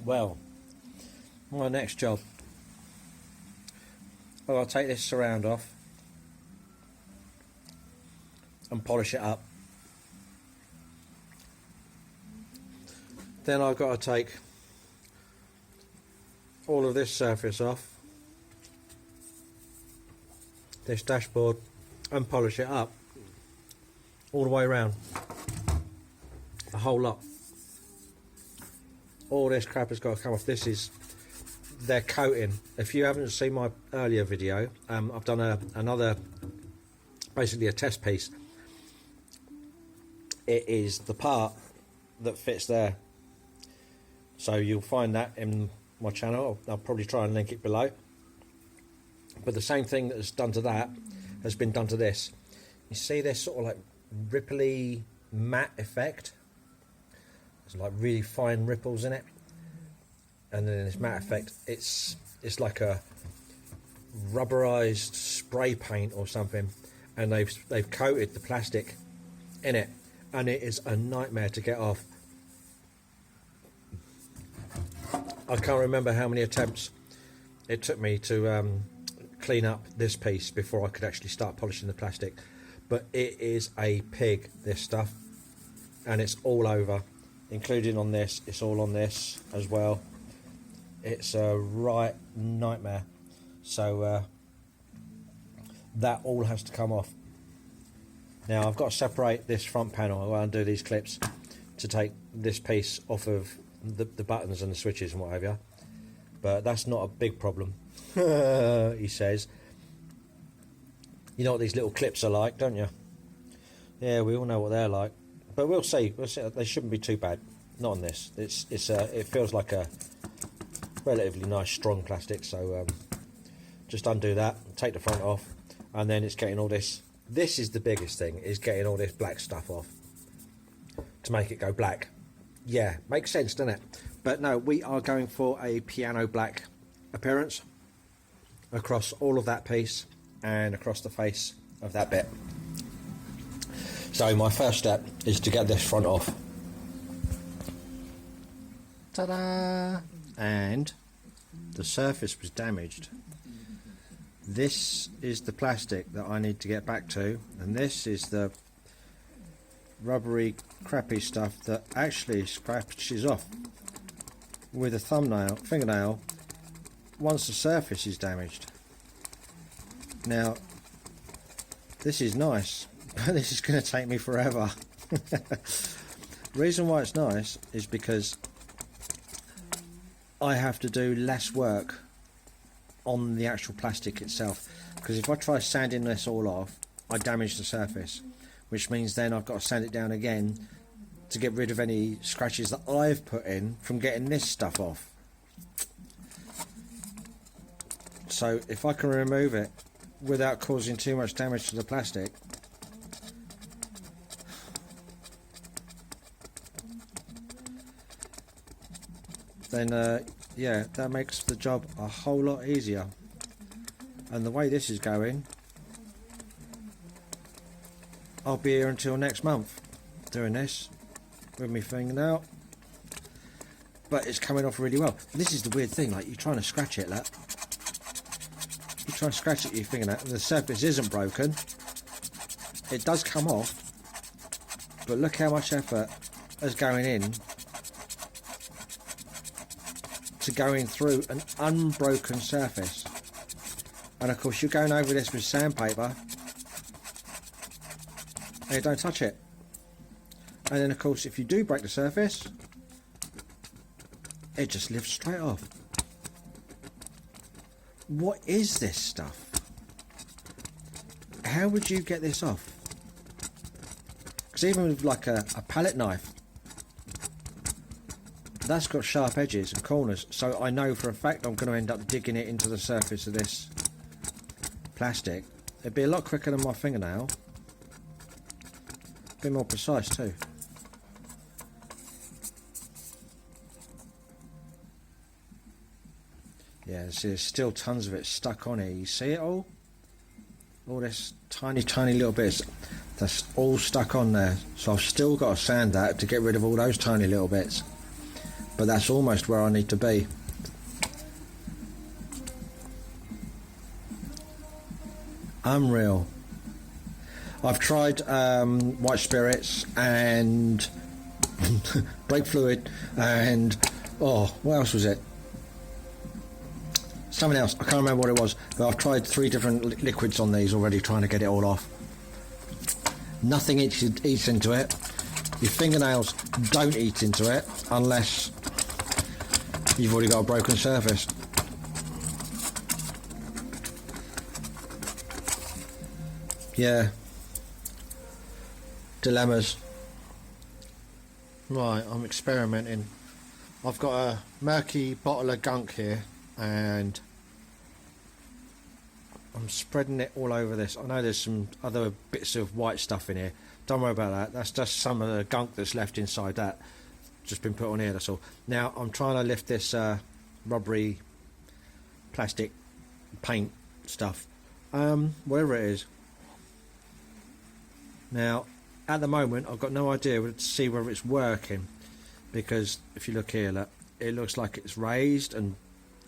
Well, my next job, I'll take this surround off and polish it up. Then I've got to take all of this surface off, this dashboard, and polish it up all the way around, a whole lot. All this crap has got to come off. This is their coating. If you haven't seen my earlier video, I've done another, basically a test piece. It is the part that fits there, so you'll find that in my channel. I'll probably try and link it below. But the same thing that's done to that has been done to this. You see this sort of like ripply matte effect? There's like really fine ripples in it, and then this matte effect, it's like a rubberized spray paint or something, and they've coated the plastic in it, and it is a nightmare to get off. I can't remember how many attempts it took me to clean up this piece before I could actually start polishing the plastic, but it is a pig, this stuff, and it's all over, including on this. It's all on this as well. It's a right nightmare. So that all has to come off. Now I've got to separate this front panel. I'll undo these clips to take this piece off of the buttons and the switches and what have you, but that's not a big problem. He says. You know what these little clips are like, don't you? Yeah, we all know what they're like. But we'll see. They shouldn't be too bad. Not on this. It feels like a relatively nice, strong plastic. So just undo that, take the front off, and then it's getting all this. This is the biggest thing: is getting all this black stuff off to make it go black. Yeah, makes sense, doesn't it? But no, we are going for a piano black appearance across all of that piece and across the face of that bit. So my first step is to get this front off. Ta-da! And the surface was damaged. This is the plastic that I need to get back to, and this is the rubbery crappy stuff that actually scratches off with a fingernail once the surface is damaged. Now this is nice, but this is going to take me forever. The reason why it's nice is because I have to do less work on the actual plastic itself, because if I try sanding this all off, I damage the surface, which means then I've got to sand it down again to get rid of any scratches that I've put in from getting this stuff off. So if I can remove it without causing too much damage to the plastic, then yeah, that makes the job a whole lot easier. And the way this is going, I'll be here until next month doing this with my fingernail, but it's coming off really well. This is the weird thing, like you're trying to scratch it, look. You try and scratch it with your fingernail and the surface isn't broken. It does come off, but look how much effort is going in to going through an unbroken surface. And of course you're going over this with sandpaper and you don't touch it. And then of course if you do break the surface, it just lifts straight off. What is this stuff? How would you get this off? Because even with like a palette knife, that's got sharp edges and corners, so I know for a fact I'm going to end up digging it into the surface of this plastic. It'd be a lot quicker than my fingernail, a bit more precise too. Yeah, there's still tons of it stuck on here. You see it all? All this tiny little bits, that's all stuck on there. So I've still got to sand that to get rid of all those tiny little bits. but that's almost where I need to be. Unreal. I've tried white spirits and brake fluid and what else was it? Something else, I can't remember what it was, but I've tried 3 different liquids on these already, trying to get it all off. Nothing eats into it. Your fingernails don't eat into it unless you've already got a broken surface. Yeah. Dilemmas. Right, I'm experimenting. I've got a murky bottle of gunk here and I'm spreading it all over this. I know there's some other bits of white stuff in here. Don't worry about that. That's just some of the gunk that's left inside that. Just been put on here, that's all. Now I'm trying to lift this rubbery plastic paint stuff. Whatever it is. Now, at the moment, I've got no idea to see whether it's working, because if you look here, look, it looks like it's raised and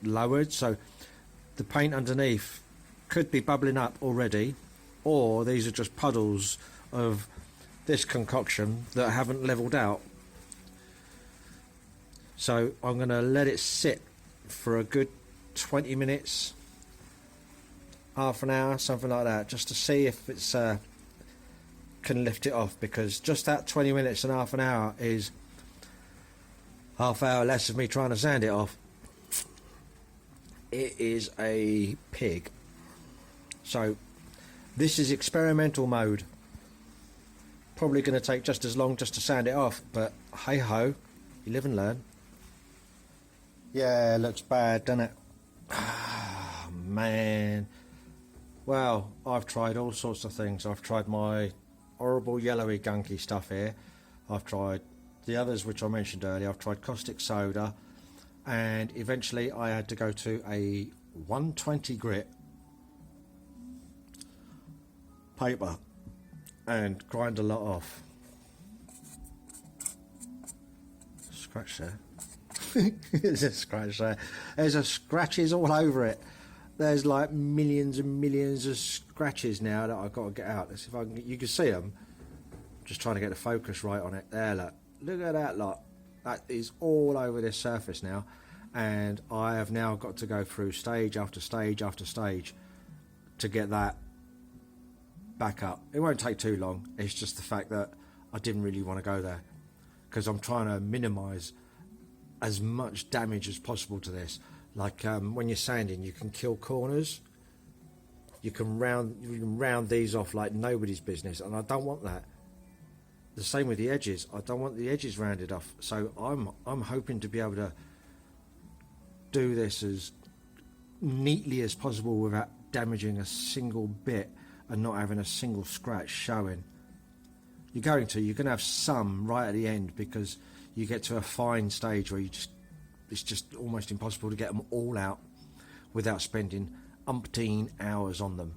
lowered, so the paint underneath could be bubbling up already, or these are just puddles of this concoction that haven't leveled out. So I'm going to let it sit for a good 20 minutes, half an hour, something like that, just to see if it's can lift it off, because just that 20 minutes and half an hour is half hour less of me trying to sand it off. It is a pig. So this is experimental mode. Probably going to take just as long just to sand it off, but hey ho, you live and learn. Yeah, it looks bad, doesn't it? Ah, man. Well, I've tried all sorts of things. I've tried my horrible yellowy gunky stuff here. I've tried the others which I mentioned earlier. I've tried caustic soda, and eventually I had to go to a 120 grit paper and grind a lot off. Scratch there. There's a scratch there. There's a scratches all over it. There's like millions and millions of scratches now that I've got to get out. Let's see if I can. You can see them. Just trying to get the focus right on it. There, look at that lot. That is all over this surface now, and I have now got to go through stage after stage after stage to get that back up. It won't take too long. It's just the fact that I didn't really want to go there, because I'm trying to minimise as much damage as possible to this. Like when you're sanding, you can kill corners. You can round these off like nobody's business, and I don't want that. The same with the edges. I don't want the edges rounded off. So I'm hoping to be able to do this as neatly as possible without damaging a single bit and not having a single scratch showing. You're going to have some right at the end, because you get to a fine stage where it's just almost impossible to get them all out without spending umpteen hours on them.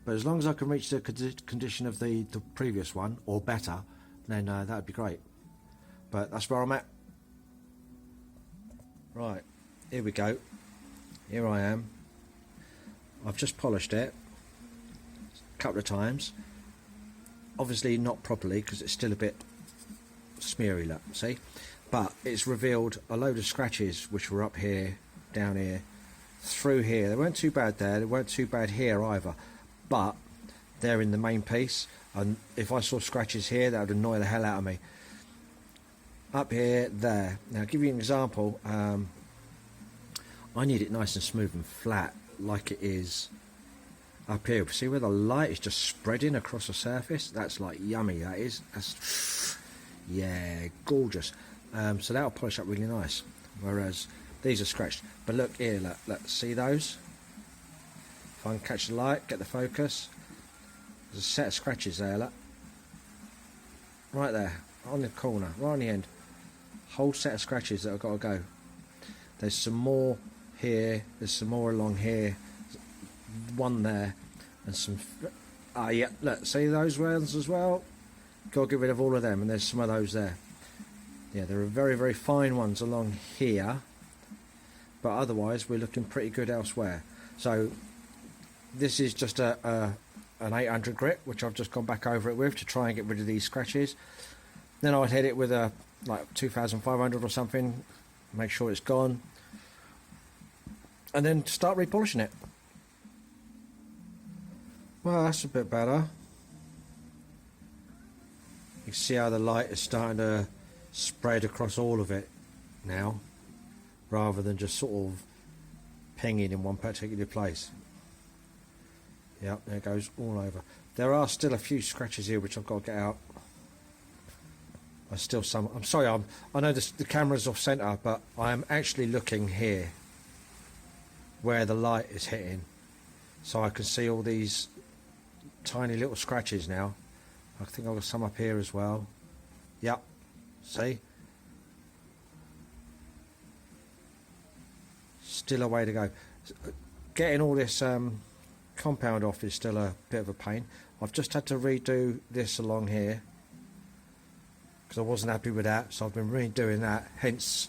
But as long as I can reach the condition of the previous one, or better, then that would be great. But that's where I'm at. Right, here we go. Here I am. I've just polished it a couple of times. Obviously not properly, because it's still a bit smeary, look, see? But it's revealed a load of scratches which were up here, down here, through here. They weren't too bad there, they weren't too bad here either, but they're in the main piece, and if I saw scratches here, that would annoy the hell out of me. Up here, there. Now, I'll give you an example. I need it nice and smooth and flat, like it is up here. See where the light is just spreading across the surface? That's like yummy, that is. That's, yeah, gorgeous. So that'll polish up really nice, whereas these are scratched. But look here, look, see those? If I can catch the light, get the focus, there's a set of scratches there, look. Right there, on the corner, right on the end. Whole set of scratches that I've got to go. There's some more here, there's some more along here, one there, and some, yeah, look, see those ones as well? Got to get rid of all of them, and there's some of those there. Yeah, there are very, very fine ones along here, but otherwise we're looking pretty good elsewhere. So this is just an 800 grit, which I've just gone back over it with to try and get rid of these scratches. Then I'd hit it with a like 2500 or something, make sure it's gone, and then start repolishing it. Well, that's a bit better. You can see how the light is starting to spread across all of it now, rather than just sort of pinging in one particular place. Yep, there it goes all over. There are still a few scratches here which I've got to get out. There's still some. I'm sorry, I know the camera's off centre, but I'm actually looking here where the light is hitting, so I can see all these tiny little scratches now. I think I've got some up here as well. Yep, see? Still a way to go. Getting all this compound off is still a bit of a pain. I've just had to redo this along here because I wasn't happy with that, so I've been redoing that, hence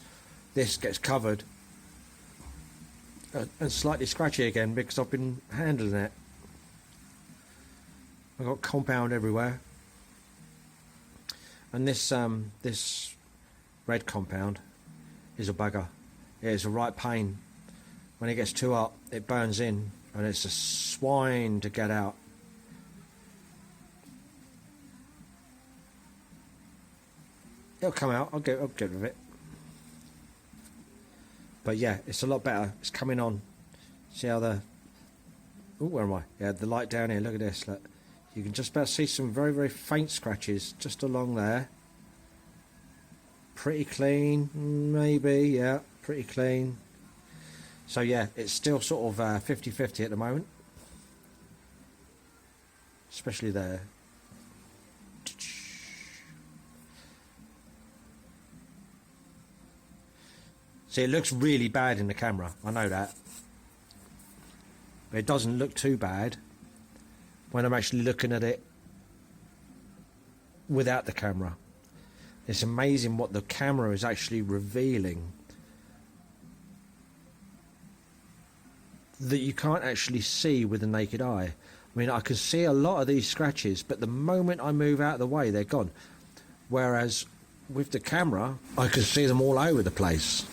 this gets covered and slightly scratchy again because I've been handling it. I've got compound everywhere, and this this red compound is a bugger. It is a right pain. When it gets too hot, it burns in, and it's a swine to get out. It'll come out. I'll get rid of it. But yeah, it's a lot better. It's coming on. See how the... Oh, where am I? Yeah, the light down here. Look at this. Look. You can just about see some very, very faint scratches just along there. Pretty clean, maybe. Yeah, pretty clean. So yeah, it's still sort of 50-50 at the moment. Especially there. See, it looks really bad in the camera. I know that. But it doesn't look too bad when I'm actually looking at it without the camera. It's amazing what the camera is actually revealing that you can't actually see with the naked eye. I mean, I can see a lot of these scratches, but the moment I move out of the way, they're gone. Whereas with the camera, I can see them all over the place.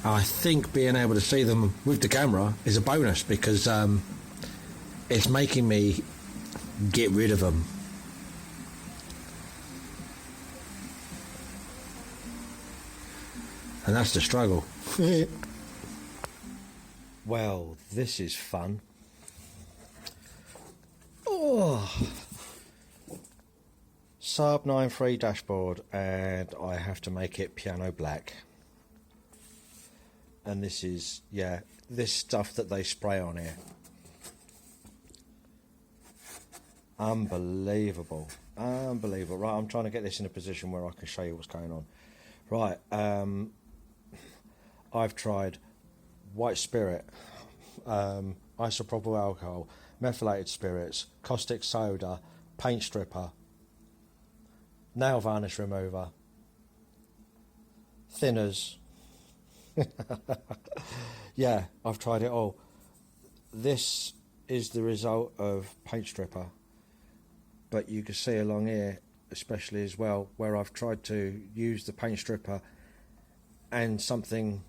I think being able to see them with the camera is a bonus because it's making me get rid of them. And that's the struggle. Well, this is fun. Oh, Saab 9.3 dashboard, and I have to make it piano black. And this is, yeah, this stuff that they spray on here. Unbelievable. Unbelievable. Right, I'm trying to get this in a position where I can show you what's going on. Right, I've tried white spirit, isopropyl alcohol, methylated spirits, caustic soda, paint stripper, nail varnish remover, thinners. Yeah, I've tried it all. This is the result of paint stripper, but you can see along here especially as well where I've tried to use the paint stripper and something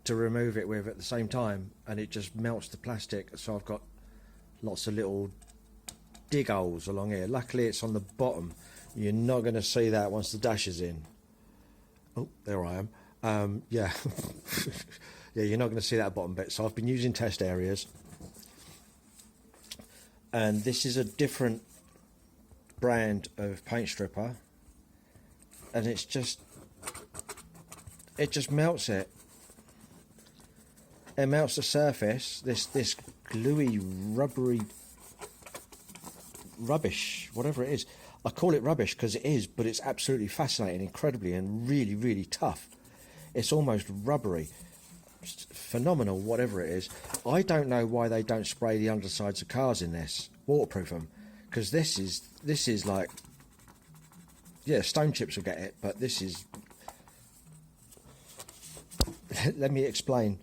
to remove it with at the same time, and it just melts the plastic, so I've got lots of little dig holes along here. Luckily it's on the bottom. You're not going to see that once the dash is in. Oh, there I am. Yeah. Yeah, you're not going to see that bottom bit. So I've been using test areas, and this is a different brand of paint stripper, and it just melts it. It melts the surface. This gluey, rubbery rubbish, whatever it is. I call it rubbish because it is, but it's absolutely fascinating, incredibly, and really, really tough. It's almost rubbery. Just phenomenal, whatever it is. I don't know why they don't spray the undersides of cars in this, waterproof them, because this is like, yeah, stone chips will get it, but this is, let me explain.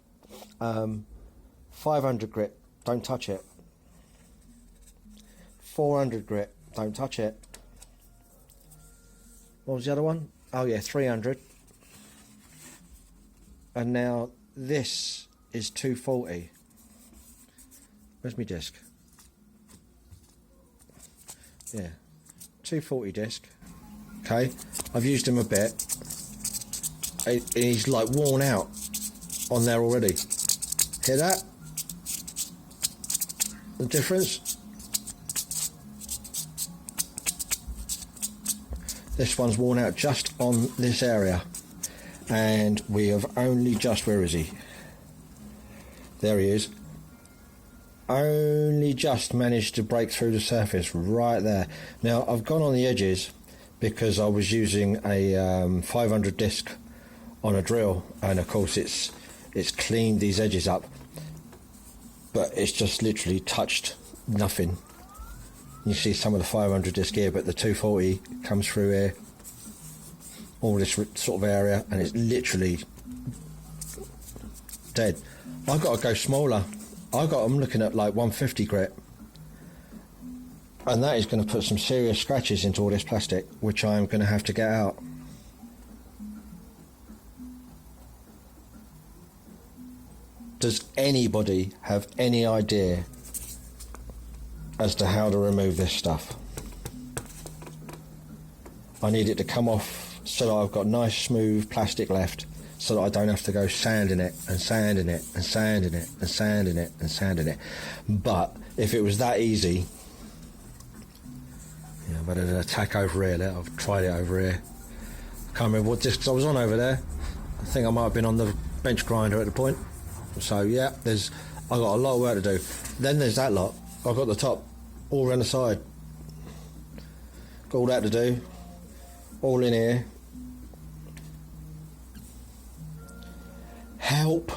500 grit, don't touch it. 400 grit, don't touch it. What was the other one? Oh yeah, 300. And now this is 240. Where's my disc? Yeah, 240 disc. Okay, I've used him a bit. He's like worn out on there already. Hear that? The difference? This one's worn out just on this area. And we have only just, where is he? There he is. Only just managed to break through the surface right there. Now I've gone on the edges because I was using a 500 disc on a drill, and of course it's cleaned these edges up, but it's just literally touched nothing. You see some of the 500 disc here, but the 240 comes through here, all this sort of area, and it's literally dead. I've got to go smaller. I'm looking at like 150 grit, and that is going to put some serious scratches into all this plastic, which I'm going to have to get out. Does anybody have any idea as to how to remove this stuff? I need it to come off so that I've got nice smooth plastic left, so that I don't have to go sanding it and sanding it and sanding it and sanding it and sanding it. But if it was that easy, yeah, I've had an attack over here. I've tried it over here. I can't remember what discs I was on over there. I think I might have been on the bench grinder at the point. So yeah, I've got a lot of work to do. Then there's that lot. I've got the top all around the side. Got all that to do. All in here. Help